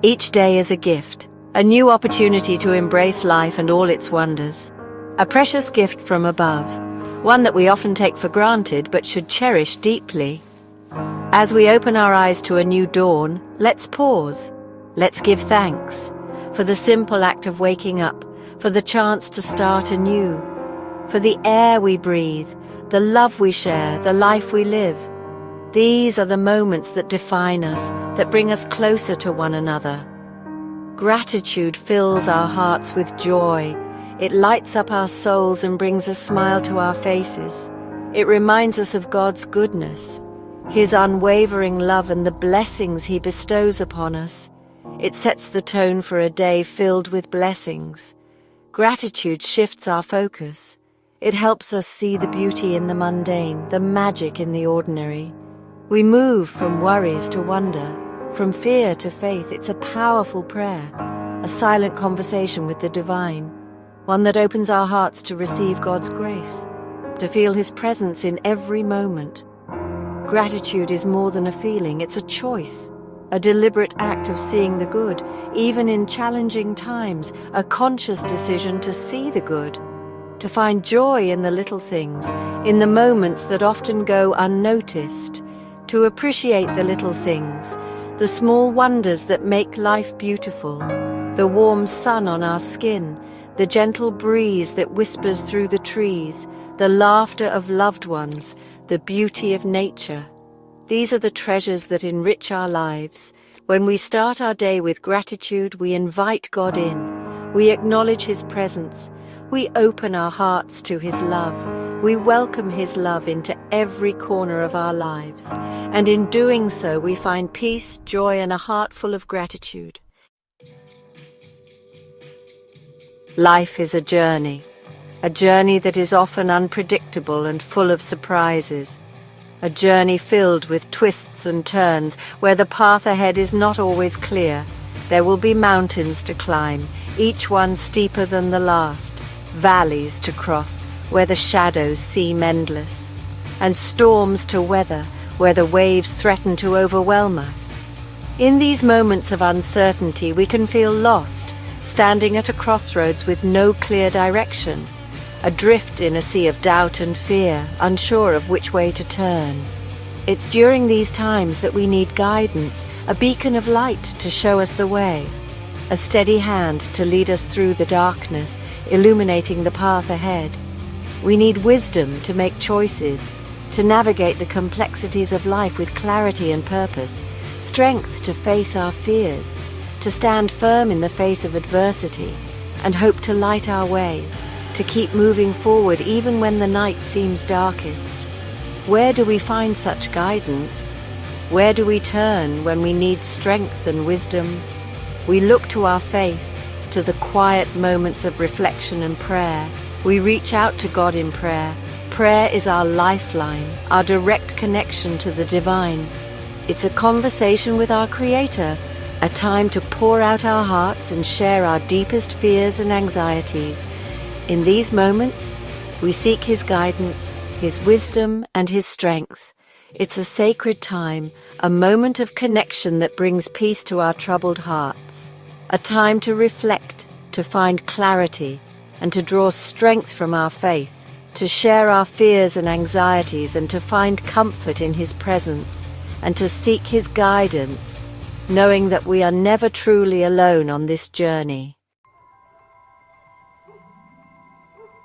Each day is a gift, a new opportunity to embrace life and all its wonders. A precious gift from above, one that we often take for granted but should cherish deeply. As we open our eyes to a new dawn, let's pause. Let's give thanks for the simple act of waking up, for the chance to start anew, for the air we breathe, the love we share, the life we live. These are the moments that define us, that bring us closer to one another. Gratitude fills our hearts with joy. It lights up our souls and brings a smile to our faces. It reminds us of God's goodness, His unwavering love and the blessings He bestows upon us. It sets the tone for a day filled with blessings. Gratitude shifts our focus. It helps us see the beauty in the mundane, the magic in the ordinary. We move from worries to wonder, from fear to faith. It's a powerful prayer, a silent conversation with the divine, one that opens our hearts to receive God's grace, to feel His presence in every moment. Gratitude is more than a feeling, it's a choice, a deliberate act of seeing the good, even in challenging times, a conscious decision to see the good, to find joy in the little things, in the moments that often go unnoticed, to appreciate the little things, the small wonders that make life beautiful, the warm sun on our skin, the gentle breeze that whispers through the trees, the laughter of loved ones, the beauty of nature. These are the treasures that enrich our lives. When we start our day with gratitude, we invite God in. We acknowledge His presence. We open our hearts to His love. We welcome His love into every corner of our lives. And in doing so, we find peace, joy, and a heart full of gratitude. Life is a journey that is often unpredictable and full of surprises. A journey filled with twists and turns, where the path ahead is not always clear. There will be mountains to climb, each one steeper than the last, valleys to cross, where the shadows seem endless, and storms to weather, where the waves threaten to overwhelm us. In these moments of uncertainty, we can feel lost, standing at a crossroads with no clear direction, adrift in a sea of doubt and fear, unsure of which way to turn. It's during these times that we need guidance, a beacon of light to show us the way, a steady hand to lead us through the darkness, illuminating the path ahead. We need wisdom to make choices, to navigate the complexities of life with clarity and purpose, strength to face our fears, to stand firm in the face of adversity, and hope to light our way, to keep moving forward even when the night seems darkest. Where do we find such guidance? Where do we turn when we need strength and wisdom? We look to our faith, to the quiet moments of reflection and prayer. We reach out to God in prayer. Prayer is our lifeline, our direct connection to the divine. It's a conversation with our Creator, a time to pour out our hearts and share our deepest fears and anxieties. In these moments, we seek His guidance, His wisdom, and His strength. It's a sacred time, a moment of connection that brings peace to our troubled hearts, a time to reflect, to find clarity, and to draw strength from our faith, to share our fears and anxieties, and to find comfort in His presence, and to seek His guidance, knowing that we are never truly alone on this journey.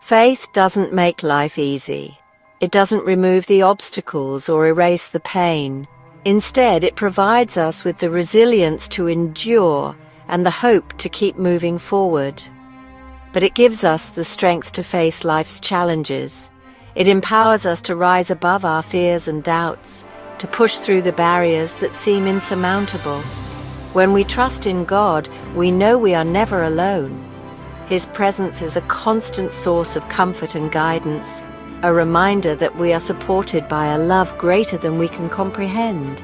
Faith doesn't make life easy. It doesn't remove the obstacles or erase the pain. Instead, it provides us with the resilience to endure and the hope to keep moving forward. But it gives us the strength to face life's challenges. It empowers us to rise above our fears and doubts, to push through the barriers that seem insurmountable. When we trust in God, we know we are never alone. His presence is a constant source of comfort and guidance, a reminder that we are supported by a love greater than we can comprehend.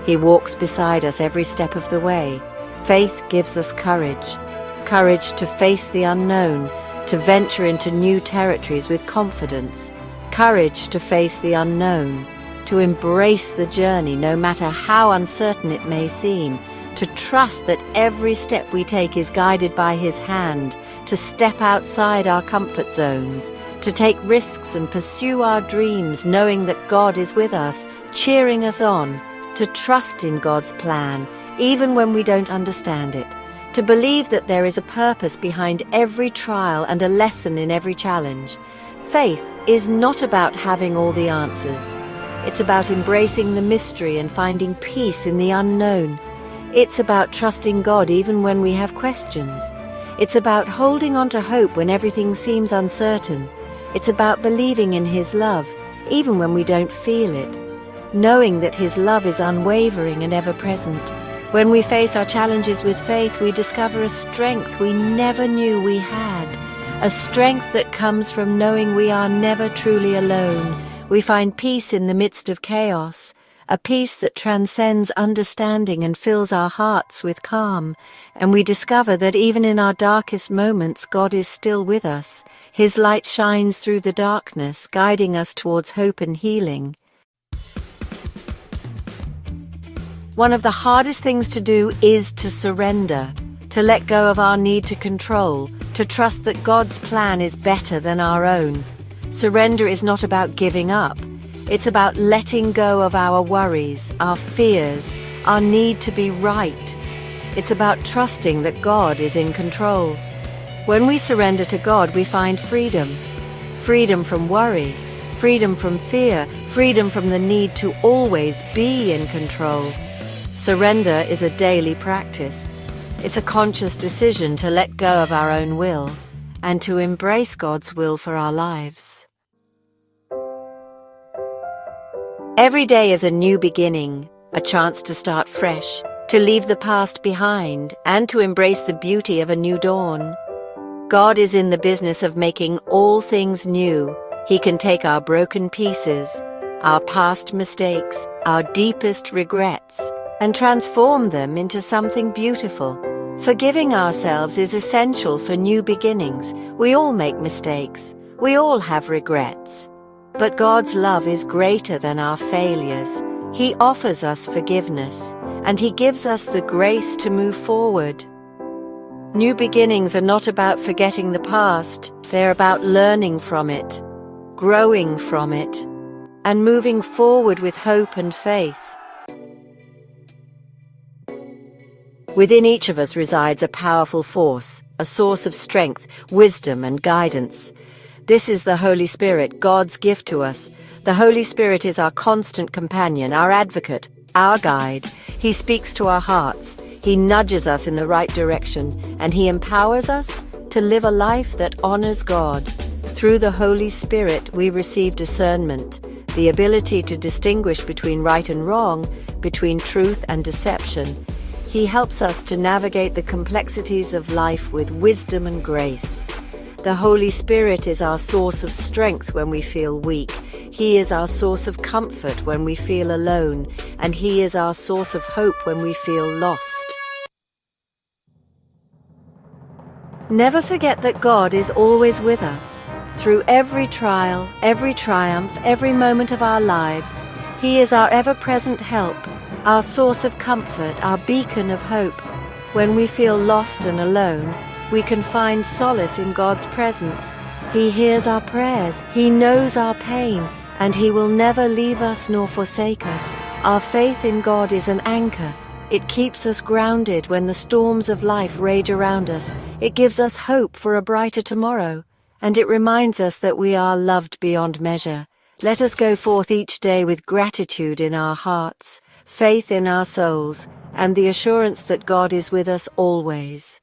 He walks beside us every step of the way. Faith gives us courage to face the unknown, to venture into new territories with confidence, courage to face the unknown, to embrace the journey no matter how uncertain it may seem, to trust that every step we take is guided by His hand, to step outside our comfort zones, to take risks and pursue our dreams, knowing that God is with us, cheering us on, to trust in God's plan, even when we don't understand it, to believe that there is a purpose behind every trial and a lesson in every challenge. Faith is not about having all the answers. It's about embracing the mystery and finding peace in the unknown. It's about trusting God even when we have questions. It's about holding on to hope when everything seems uncertain. It's about believing in His love, even when we don't feel it, knowing that His love is unwavering and ever-present. When we face our challenges with faith, we discover a strength we never knew we had, a strength that comes from knowing we are never truly alone. We find peace in the midst of chaos, a peace that transcends understanding and fills our hearts with calm, and we discover that even in our darkest moments, God is still with us. His light shines through the darkness, guiding us towards hope and healing. One of the hardest things to do is to surrender, to let go of our need to control, to trust that God's plan is better than our own. Surrender is not about giving up. It's about letting go of our worries, our fears, our need to be right. It's about trusting that God is in control. When we surrender to God, we find freedom. Freedom from worry, freedom from fear, freedom from the need to always be in control. Surrender is a daily practice. It's a conscious decision to let go of our own will and to embrace God's will for our lives. Every day is a new beginning, a chance to start fresh, to leave the past behind, and to embrace the beauty of a new dawn. God is in the business of making all things new. He can take our broken pieces, our past mistakes, our deepest regrets, and transform them into something beautiful. Forgiving ourselves is essential for new beginnings. We all make mistakes. We all have regrets. But God's love is greater than our failures. He offers us forgiveness, and He gives us the grace to move forward. New beginnings are not about forgetting the past. They're about learning from it, growing from it, and moving forward with hope and faith. Within each of us resides a powerful force, a source of strength, wisdom, and guidance. This is the Holy Spirit, God's gift to us. The Holy Spirit is our constant companion, our advocate, our guide. He speaks to our hearts. He nudges us in the right direction, and He empowers us to live a life that honors God. Through the Holy Spirit, we receive discernment, the ability to distinguish between right and wrong, between truth and deception. He helps us to navigate the complexities of life with wisdom and grace. The Holy Spirit is our source of strength when we feel weak. He is our source of comfort when we feel alone, and He is our source of hope when we feel lost. Never forget that God is always with us. Through every trial, every triumph, every moment of our lives, He is our ever-present help, our source of comfort, our beacon of hope. When we feel lost and alone, we can find solace in God's presence. He hears our prayers, He knows our pain, and He will never leave us nor forsake us. Our faith in God is an anchor. It keeps us grounded when the storms of life rage around us. It gives us hope for a brighter tomorrow, and it reminds us that we are loved beyond measure. Let us go forth each day with gratitude in our hearts, faith in our souls, and the assurance that God is with us always.